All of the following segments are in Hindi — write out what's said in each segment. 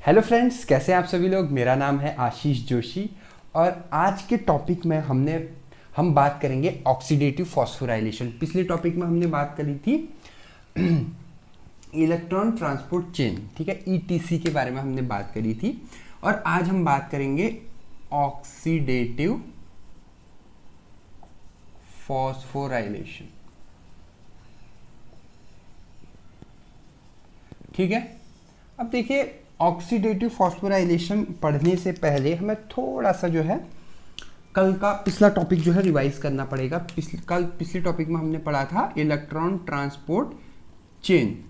हेलो फ्रेंड्स, कैसे हैं आप सभी लोग। मेरा नाम है आशीष जोशी और आज के टॉपिक में हम बात करेंगे ऑक्सीडेटिव फॉस्फोराइलेशन। पिछले टॉपिक में हमने बात करी थी इलेक्ट्रॉन ट्रांसपोर्ट चेन, ठीक है, ईटीसी के बारे में हमने बात करी थी। और आज हम बात करेंगे ऑक्सीडेटिव फॉस्फोराइलेशन, ठीक है। अब देखिए, ऑक्सीडेटिव फॉस्फोराइलेशन पढ़ने से पहले हमें थोड़ा सा जो है कल का पिछला टॉपिक जो है रिवाइज करना पड़ेगा। पिछले टॉपिक में हमने पढ़ा था इलेक्ट्रॉन ट्रांसपोर्ट चेन,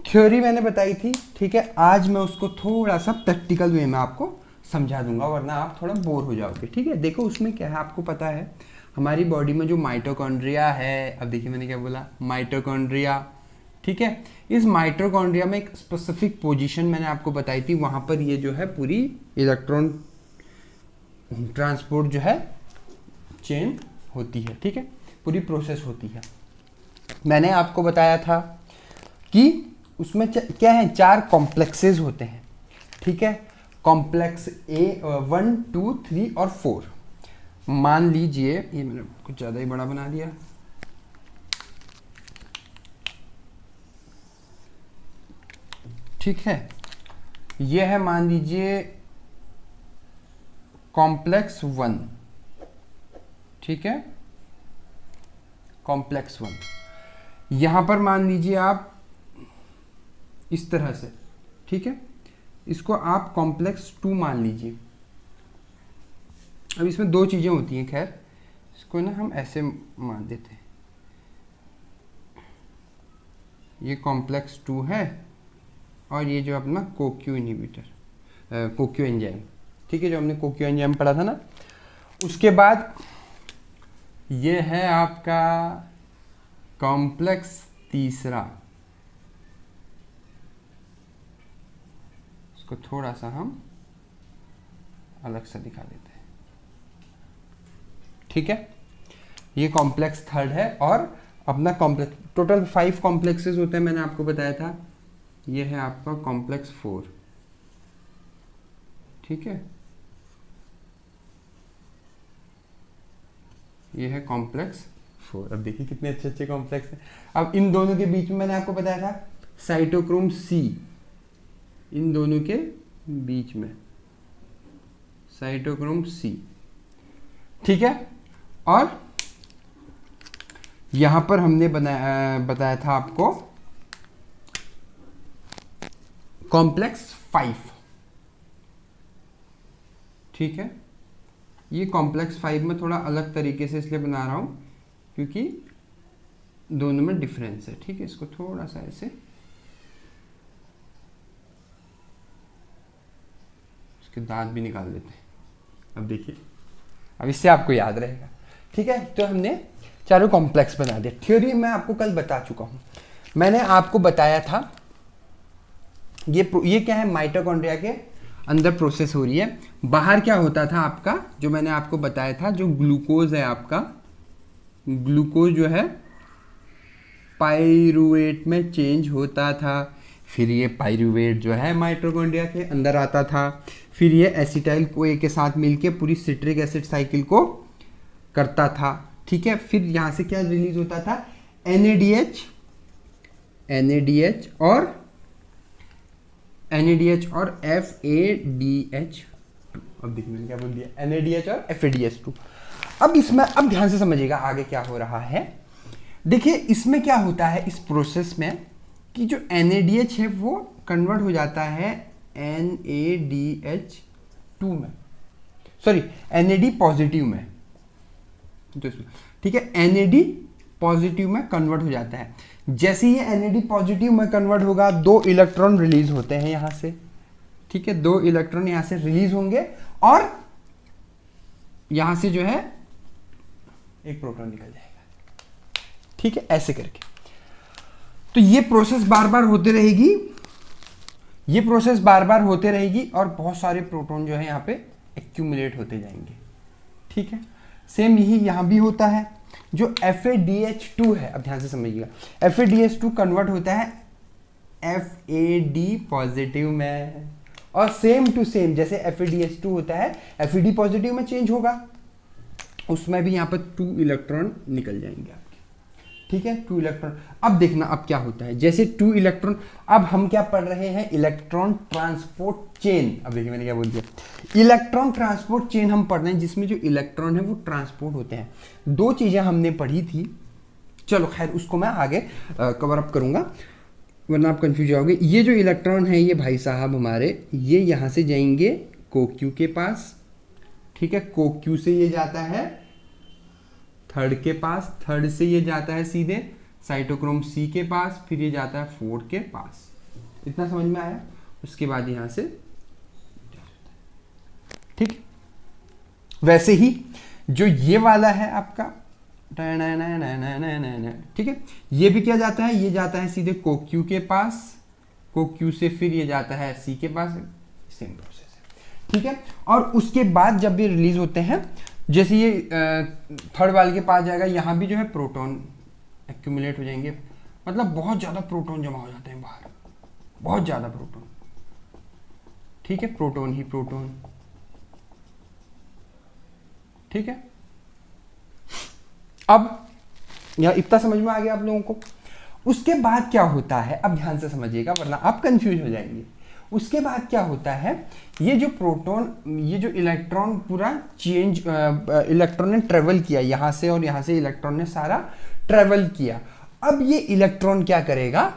थ्योरी मैंने बताई थी, ठीक है। आज मैं उसको थोड़ा सा प्रैक्टिकल वे में आपको समझा दूंगा, वरना आप थोड़ा बोर हो जाओगे, ठीक है। देखो उसमें क्या है, आपको पता है हमारी बॉडी में जो माइटोकॉन्ड्रिया है, अब देखिए मैंने क्या बोला, माइटोकॉन्ड्रिया, ठीक है। इस माइटोकॉन्ड्रिया में एक स्पेसिफिक पोजीशन मैंने आपको बताई थी, वहां पर ये जो है पूरी इलेक्ट्रॉन ट्रांसपोर्ट जो है चेन होती है, ठीक है, पूरी प्रोसेस होती है। मैंने आपको बताया था कि उसमें क्या है, 4 कॉम्प्लेक्सेस होते हैं, ठीक है। कॉम्प्लेक्स ए 1, 2, 3 और 4। मान लीजिए ये मैंने कुछ ज़्यादा ही बड़ा बना दिया, ठीक है। ये है, मान लीजिए कॉम्प्लेक्स 1, ठीक है, कॉम्प्लेक्स 1। यहां पर मान लीजिए आप इस तरह से, ठीक है, इसको आप कॉम्प्लेक्स 2 मान लीजिए। अब इसमें 2 चीजें होती हैं, खैर इसको ना हम ऐसे मान देते हैं, ये कॉम्प्लेक्स 2 है और ये जो अपना कोक्यू इनहिबिटर, कोक्यू एंजाइम, ठीक है, जो हमने कोक्यू एंजाइम पढ़ा था ना। उसके बाद ये है आपका कॉम्प्लेक्स तीसरा, इसको थोड़ा सा हम अलग सा दिखा देते हैं, ठीक है। ये कॉम्प्लेक्स थर्ड है और अपना कॉम्प्लेक्स, टोटल 5 कॉम्प्लेक्सेस होते हैं, मैंने आपको बताया था। ये है आपका कॉम्प्लेक्स 4, ठीक है, ये है कॉम्प्लेक्स 4। अब देखिए कितने अच्छे अच्छे कॉम्प्लेक्स हैं। अब इन दोनों के बीच में मैंने आपको बताया था साइटोक्रोम सी, इन दोनों के बीच में साइटोक्रोम सी, ठीक है। और यहां पर हमने बताया था आपको कॉम्प्लेक्स 5, ठीक है। ये कॉम्प्लेक्स 5 में थोड़ा अलग तरीके से इसलिए बना रहा हूं क्योंकि दोनों में डिफरेंस है, ठीक है। इसको थोड़ा सा ऐसे, इसके दांत भी निकाल देते हैं। अब देखिए, अब इससे आपको याद रहेगा, ठीक है। तो हमने चारों कॉम्प्लेक्स बना दिया। थ्योरी मैं आपको कल बता चुका हूं। मैंने आपको बताया था ये क्या है, माइटोकॉन्ड्रिया के अंदर प्रोसेस हो रही है। बाहर क्या होता था आपका, जो मैंने आपको बताया था, जो ग्लूकोज है आपका, ग्लूकोज जो है पाइरूवेट में चेंज होता था। फिर ये पाइरूवेट जो है माइटोकॉन्ड्रिया के अंदर आता था, फिर ये एसिटाइल कोए के साथ मिलके पूरी सिट्रिक एसिड साइकिल को करता था, ठीक है। फिर यहां से क्या रिलीज होता था, NADH और FADH2। अब देखिए मैंने क्या बोल दिया, NADH और FADH2। अब इसमें, अब ध्यान से समझिएगा आगे क्या हो रहा है। देखिए इसमें क्या होता है इस प्रोसेस में कि जो NADH है वो कन्वर्ट हो जाता है NADH2 में, सॉरी NAD पॉजिटिव में, ठीक है, NAD पॉजिटिव में कन्वर्ट हो जाता है। जैसे ही NAD पॉजिटिव में कन्वर्ट होगा, 2 इलेक्ट्रॉन रिलीज होते हैं यहां से, ठीक है, 2 इलेक्ट्रॉन यहां से रिलीज होंगे और यहां से जो है एक प्रोटॉन निकल जाएगा, ठीक है, ऐसे करके। तो ये प्रोसेस बार बार होते रहेगी, ये प्रोसेस बार बार होते रहेगी और बहुत सारे प्रोटॉन जो है यहां पे एक्यूमुलेट होते जाएंगे, ठीक है। सेम यही यहां भी होता है। जो FADH2 है, अब ध्यान से समझिएगा, FADH2 कन्वर्ट होता है FAD पॉजिटिव में और सेम टू सेम जैसे FeDH2 होता है, FeD पॉजिटिव में चेंज होगा, उसमें भी यहाँ पर 2 इलेक्ट्रॉन निकल जाएंगे आपके, ठीक है, 2 इलेक्ट्रॉन। अब देखना अब क्या होता है, जैसे 2 इलेक्ट्रॉन, अब हम क्या पढ़ रहे हैं, इलेक्ट्रॉन ट्रांसपोर्ट चेन। अब देखिए मैंने क्या बोल दिया, इलेक्ट्रॉन ट्रांसपोर्ट चेन हम पढ़ रहे हैं, जिसमें जो इलेक्ट्रॉन है वो ट्रांसपोर्ट होते हैं। 2 चीजें हमने पढ़ी थी, चलो खैर उसको मैं आगे कवर अप करूंगा, वरना आप कंफ्यूज जाओगे। ये जो इलेक्ट्रॉन है ये भाई साहब हमारे, ये यहाँ से जाएंगे CoQ के पास, ठीक है, CoQ से ये जाता है थर्ड के पास, थर्ड से ये जाता है सीधे साइटोक्रोम C के पास, फिर ये जाता है 4 के पास। इतना समझ में आया? उसके बाद यहाँ से, ठीक, वैसे ही जो ये वाला है आपका, ठीक है, ये भी क्या जाता है, ये जाता है सीधे CoQ के पास, CoQ से फिर ये जाता है C के पास, सेम प्रोसेस है, ठीक है। और उसके बाद जब ये रिलीज होते हैं, जैसे ये थर्ड वाले के पास जाएगा, यहाँ भी जो है प्रोटॉन एक्यूमुलेट हो जाएंगे, मतलब बहुत ज़्यादा प्रोटॉन जमा हो जाते हैं बाहर, बहुत ज़्यादा प्रोटॉन, ठीक है, प्रोटॉन ही प्रोटॉन, ठीक है। अब यह इतना समझ में आ गया आप लोगों को। उसके बाद क्या होता है, अब ध्यान से समझिएगा वरना आप कंफ्यूज हो जाएंगे। उसके बाद क्या होता है, ये जो प्रोटॉन, ये जो इलेक्ट्रॉन पूरा चेंज, इलेक्ट्रॉन ने ट्रेवल किया यहाँ से, और यहाँ से इलेक्ट्रॉन ने सारा ट्रेवल किया। अब ये इलेक्ट्रॉन क्या करेगा,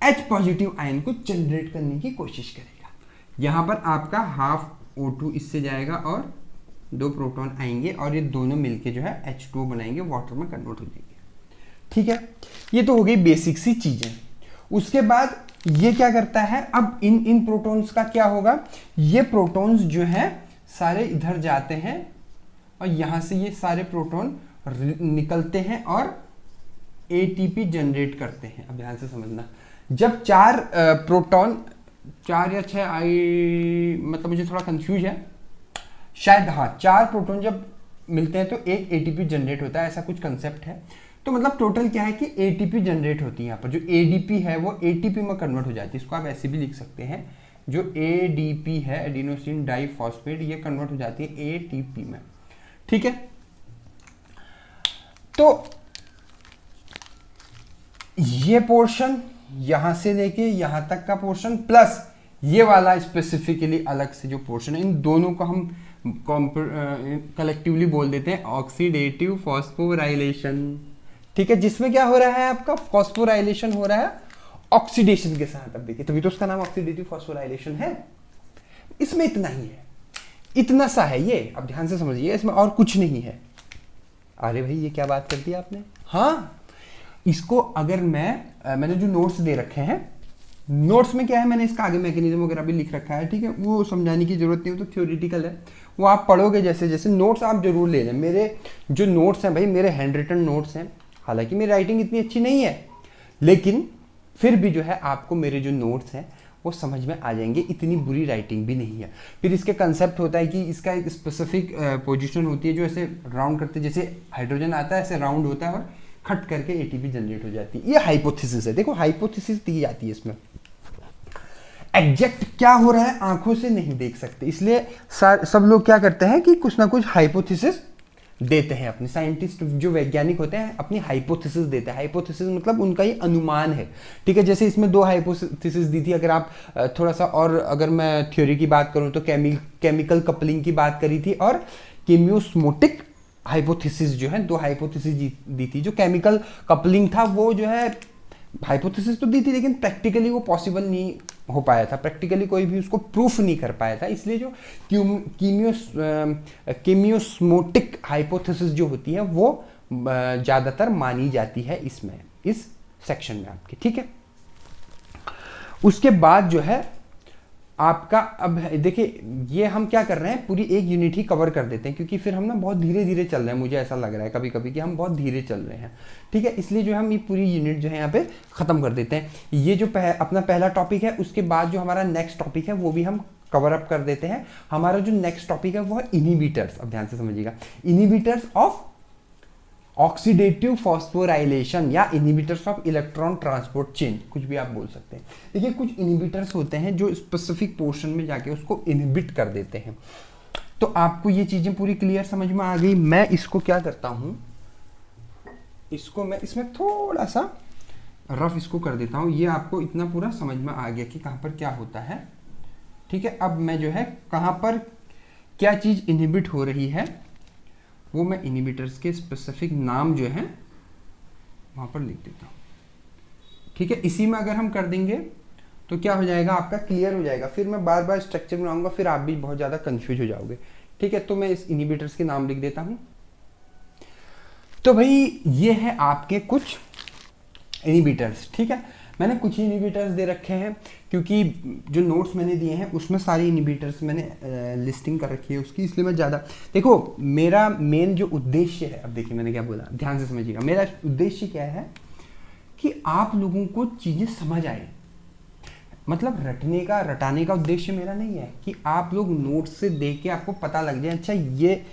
H पॉजिटिव आयन को जनरेट करने की कोशिश करेगा। यहां पर आपका हाफ O2 इससे जाएगा और 2 प्रोटॉन आएंगे, और ये दोनों मिलके जो है H2 बनाएंगे, वाटर में कन्वर्ट हो जाएंगे, ठीक है। ये तो हो गई बेसिक सी चीजें। उसके बाद ये क्या करता है, अब इन प्रोटॉन्स का क्या होगा, ये प्रोटॉन्स जो है सारे इधर जाते हैं, और यहां से ये सारे प्रोटॉन निकलते हैं और ATP जनरेट करते हैं। अब ध्यान से समझना, जब 4 प्रोटॉन, 4 या 6 मतलब मुझे थोड़ा कंफ्यूज है शायद, हाँ 4 प्रोटॉन जब मिलते हैं तो एक ATP जनरेट होता है, ऐसा कुछ कंसेप्ट है। तो मतलब टोटल क्या है कि ATP जनरेट होती है, यहाँ पर जो ADP है वो ATP में कन्वर्ट हो जाती है। इसको आप ऐसे भी लिख सकते हैं, जो ADP है एडिनोसिन डाइफॉस्फेट, ये कन्वर्ट हो जाती है ATP में, ठीक है। तो ये पोर्शन यहां से लेके यहां तक का पोर्शन, प्लस ये वाला स्पेसिफिकली अलग से जो पोर्शन है, इन दोनों को हम कलेक्टिवली बोल देते हैं ऑक्सीडेटिव फॉस्फोराइलेशन, ठीक है, जिसमें क्या हो रहा है आपका फॉस्फोराइलेशन हो रहा है ऑक्सीडेशन के साथ। अब देखिए, तभी तो उसका नाम ऑक्सीडेटिव फॉस्फोराइलेशन है। इसमें इतना ही है, इतना सा है ये, अब ध्यान से समझिए, इसमें और कुछ नहीं है। अरे भाई ये क्या बात कर दी आपने, हाँ इसको अगर मैंने जो नोट्स दे रखे हैं, नोट्स में क्या है, मैंने इसका आगे मैकेनिज्म वगैरह भी लिख रखा है, ठीक है, वो समझाने की जरूरत नहीं, वो तो थ्योरेटिकल है, वो आप पढ़ोगे जैसे जैसे। नोट्स आप जरूर ले लें, मेरे जो नोट्स हैं भाई, मेरे हैंड रिटन नोट्स हैं, हालांकि मेरी राइटिंग इतनी अच्छी नहीं है, लेकिन फिर भी जो है आपको मेरे जो नोट्स हैं वो समझ में आ जाएंगे, इतनी बुरी राइटिंग भी नहीं है। फिर इसके कंसेप्ट होता है कि इसका एक स्पेसिफिक पोजीशन होती है, जो ऐसे राउंड करते, जैसे हाइड्रोजन आता है ऐसे राउंड होता है और खट करके ATP जनरेट हो जाती है। ये हाइपोथेसिस है, देखो हाइपोथेसिस दी जाती है इसमें, एग्जैक्ट क्या हो रहा है आंखों से नहीं देख सकते, इसलिए सब लोग क्या करते हैं कि कुछ ना कुछ हाइपोथेसिस देते हैं। अपने साइंटिस्ट जो वैज्ञानिक होते हैं अपनी हाइपोथेसिस देते हैं। हाइपोथेसिस मतलब उनका ये अनुमान है, ठीक है। जैसे इसमें 2 हाइपोथेसिस दी थी, अगर आप थोड़ा सा और अगर मैं थ्योरी की बात करूं तो केमिकल कपलिंग की बात करी थी, और केमियोस्मोटिक हाइपोथेसिस जो है 2 हाइपोथेसिस दी थी। जो केमिकल कपलिंग था वो जो है हाइपोथेसिस तो दी थी, लेकिन प्रैक्टिकली वो पॉसिबल नहीं हो पाया था, प्रैक्टिकली कोई भी उसको प्रूफ नहीं कर पाया था। इसलिए जो केमियोस्मोटिक हाइपोथेसिस जो होती है वो ज़्यादातर मानी जाती है इसमें, इस सेक्शन में आपके, ठीक है। उसके बाद जो है आपका, अब देखिए ये हम क्या कर रहे हैं, पूरी एक यूनिट ही कवर कर देते हैं, क्योंकि फिर हम ना बहुत धीरे धीरे चल रहे हैं, मुझे ऐसा लग रहा है कभी कभी कि हम बहुत धीरे चल रहे हैं, ठीक है। इसलिए जो हम ये पूरी यूनिट जो है यहाँ पे खत्म कर देते हैं। ये जो अपना पहला टॉपिक है, उसके बाद जो हमारा नेक्स्ट टॉपिक है वो भी हम कवर अप कर देते हैं। हमारा जो नेक्स्ट टॉपिक है वो है इनहिबिटर्स। अब ध्यान से समझिएगा, इनहिबिटर्स ऑफ ऑक्सीडेटिव फॉस्फोराइलेशन या inhibitors of electron transport chain, कुछ भी आप बोल सकते हैं। देखिए कुछ इनहिबिटर्स होते हैं जो स्पेसिफिक पोर्शन में जाके उसको इनहिबिट कर देते हैं। तो आपको ये चीजें पूरी क्लियर समझ में आ गई। मैं इसको क्या करता हूं, इसको मैं इसमें थोड़ा सा रफ इसको कर देता हूं। ये आपको इतना पूरा समझ में आ गया कि कहां पर क्या होता है, ठीक है। अब मैं जो है कहां पर क्या चीज इनहिबिट हो रही है वो मैं इनहिबिटर्स के स्पेसिफिक नाम जो है वहां पर लिख देता हूं, ठीक है। इसी में अगर हम कर देंगे तो क्या हो जाएगा, आपका क्लियर हो जाएगा। फिर मैं बार बार स्ट्रक्चर बनाऊंगा, फिर आप भी बहुत ज्यादा कंफ्यूज हो जाओगे, ठीक है। तो मैं इस इनहिबिटर्स के नाम लिख देता हूं। तो भाई ये है आपके कुछ इनहिबिटर्स, ठीक है। मैंने कुछ इनहिबिटर्स दे रखे हैं क्योंकि जो नोट्स मैंने दिए हैं उसमें सारी इनहिबिटर्स मैंने लिस्टिंग कर रखी है उसकी, इसलिए मैं ज़्यादा, देखो मेरा मेन जो उद्देश्य है, अब देखिए मैंने क्या बोला, ध्यान से समझिएगा। मेरा उद्देश्य क्या है कि आप लोगों को चीज़ें समझ आए। मतलब रटाने का उद्देश्य मेरा नहीं है कि आप लोग नोट्स से देख के आपको पता लग जाए अच्छा ये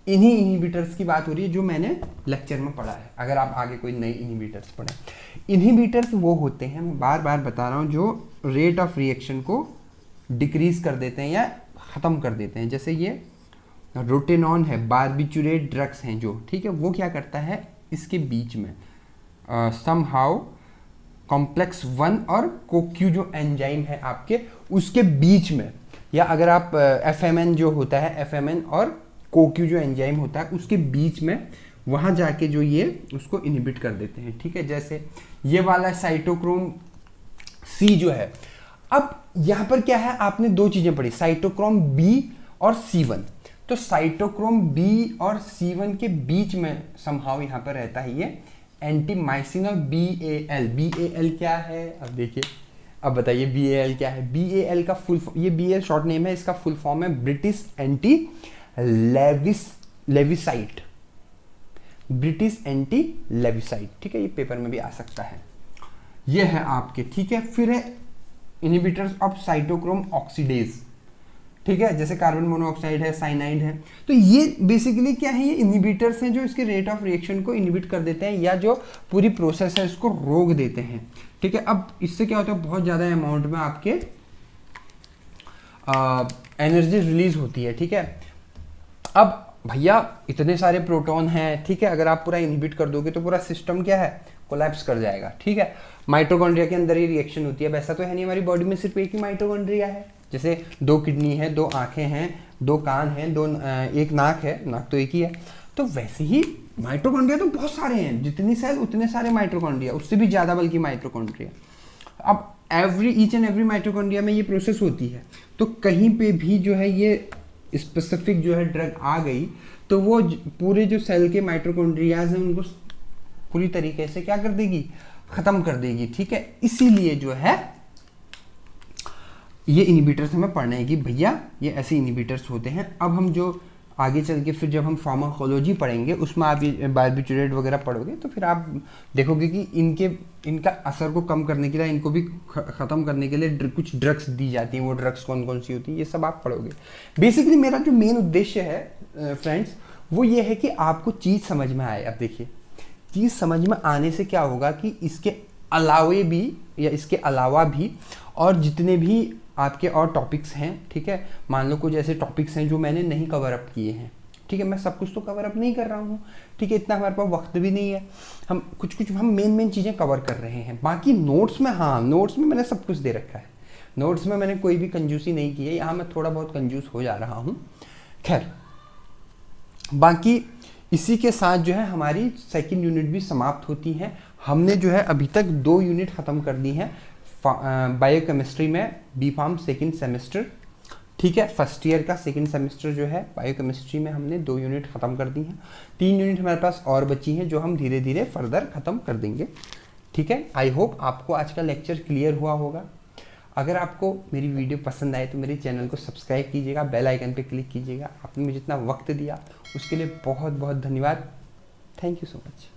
इन्हीं इनहिबिटर्स की बात हो रही है जो मैंने लेक्चर में पढ़ा है। अगर आप आगे कोई नई इनहिबिटर्स पढ़ें, इनहिबिटर्स वो होते हैं, मैं बार बार बता रहा हूँ, जो रेट ऑफ रिएक्शन को डिक्रीज कर देते हैं या ख़त्म कर देते हैं। जैसे ये रोटेनॉन है, बारबिचुरेट ड्रग्स हैं जो, ठीक है, वो क्या करता है इसके बीच में समहाउ कॉम्प्लेक्स 1 और कोक्यू जो एंजाइम है आपके उसके बीच में, या अगर आप एफएमएन जो होता है, एफएमएन और कोक्यू जो एंजाइम होता है उसके बीच में वहां जाके जो ये उसको इनहिबिट कर देते हैं, ठीक है। जैसे ये वाला साइटोक्रोम सी जो है, अब यहां पर क्या है, आपने दो चीजें पढ़ी, साइटोक्रोम बी और C1। तो साइटोक्रोम बी और C1 के बीच में समहाउ यहां पर रहता है ये एंटीमाइसिन और BAL क्या है, अब देखिए, अब बताइए BAL क्या है। BAL का फुल, ये BAL शॉर्ट नेम है, इसका फुल फॉर्म है British anti lewisite, British anti lewisite, ठीक है। ये पेपर में भी आ सकता है। ये है आपके, ठीक है। फिर है इनहिबिटर्स ऑफ साइटोक्रोम ऑक्सीडेज, ठीक है, जैसे कार्बन मोनोऑक्साइड है, साइनाइड है। तो ये बेसिकली क्या है, ये इनहिबिटर्स हैं जो इसके रेट ऑफ रिएक्शन को इनहिबिट कर देते हैं या जो पूरी प्रोसेस है इसको रोक देते हैं, ठीक है। अब इससे क्या होता है, बहुत ज़्यादा अमाउंट में आपके एनर्जी रिलीज होती है, ठीक है। अब भैया इतने सारे प्रोटॉन हैं, ठीक है, अगर आप पूरा इनहिबिट कर दोगे तो पूरा सिस्टम क्या है, कोलैप्स कर जाएगा, ठीक है। माइटोकॉन्ड्रिया के अंदर ही रिएक्शन होती है, वैसा तो है नहीं हमारी बॉडी में सिर्फ एक ही माइटोकॉन्ड्रिया है। जैसे 2 किडनी है, 2 आंखें हैं, 2 कान हैं, 1 नाक है, नाक तो एक ही है। तो वैसे ही माइटोकॉन्ड्रिया तो बहुत सारे हैं, जितनी सेल उतने सारे माइटोकॉन्ड्रिया, उससे भी ज़्यादा बल्कि माइटोकॉन्ड्रिया। अब ईच एंड एवरी माइटोकॉन्ड्रिया में ये प्रोसेस होती है। तो कहीं पे भी जो है ये स्पेसिफिक जो है ड्रग आ गई तो वो पूरे जो सेल के माइटोकॉन्ड्रियाज हैं उनको पूरी तरीके से क्या कर देगी, खत्म कर देगी, ठीक है। इसीलिए जो है ये इनहिबिटर्स हमें पढ़ना है कि भैया ये ऐसे इनहिबिटर्स होते हैं। अब हम जो आगे चल के फिर जब हम फार्माकोलॉजी पढ़ेंगे उसमें आप ये बारबिचुरेट वगैरह पढ़ोगे तो फिर आप देखोगे कि इनका असर को कम करने के लिए, इनको भी ख़त्म करने के लिए कुछ ड्रग्स दी जाती हैं। वो ड्रग्स कौन कौन सी होती है ये सब आप पढ़ोगे। बेसिकली मेरा जो मेन उद्देश्य है फ्रेंड्स वो ये है कि आपको चीज़ समझ में आए। अब देखिए चीज़ समझ में आने से क्या होगा कि इसके अलावे भी या इसके अलावा भी और जितने भी आपके और टॉपिक्स हैं, ठीक है, मान लो कुछ ऐसे टॉपिक्स हैं जो मैंने नहीं कवर अप किए हैं, ठीक है, मैं सब कुछ तो कवर अप नहीं कर रहा हूँ, ठीक है, इतना हमारे पास वक्त भी नहीं है। हम कुछ हम मेन चीज़ें कवर कर रहे हैं। बाकी नोट्स में, हाँ नोट्स में मैंने सब कुछ दे रखा है, नोट्स में मैंने कोई भी कंजूसी नहीं की है। यहाँ मैं थोड़ा बहुत कंजूस हो जा रहा हूँ। खैर बाकी इसी के साथ जो है हमारी सेकंड यूनिट भी समाप्त होती है। हमने जो है अभी तक 2 यूनिट ख़त्म कर दी हैं बायोकेमिस्ट्री में, बी फार्म सेकेंड सेमेस्टर, ठीक है, फर्स्ट ईयर का सेकेंड सेमेस्टर जो है बायोकेमिस्ट्री में हमने 2 यूनिट ख़त्म कर दी हैं। 3 यूनिट हमारे पास और बची हैं जो हम धीरे धीरे फर्दर ख़त्म कर देंगे, ठीक है। आई होप आपको आज का लेक्चर क्लियर हुआ होगा। अगर आपको मेरी वीडियो पसंद आए तो मेरे चैनल को सब्सक्राइब कीजिएगा, बेल आइकन पे क्लिक कीजिएगा। आपने मुझे इतना वक्त दिया उसके लिए बहुत बहुत धन्यवाद। Thank you so much.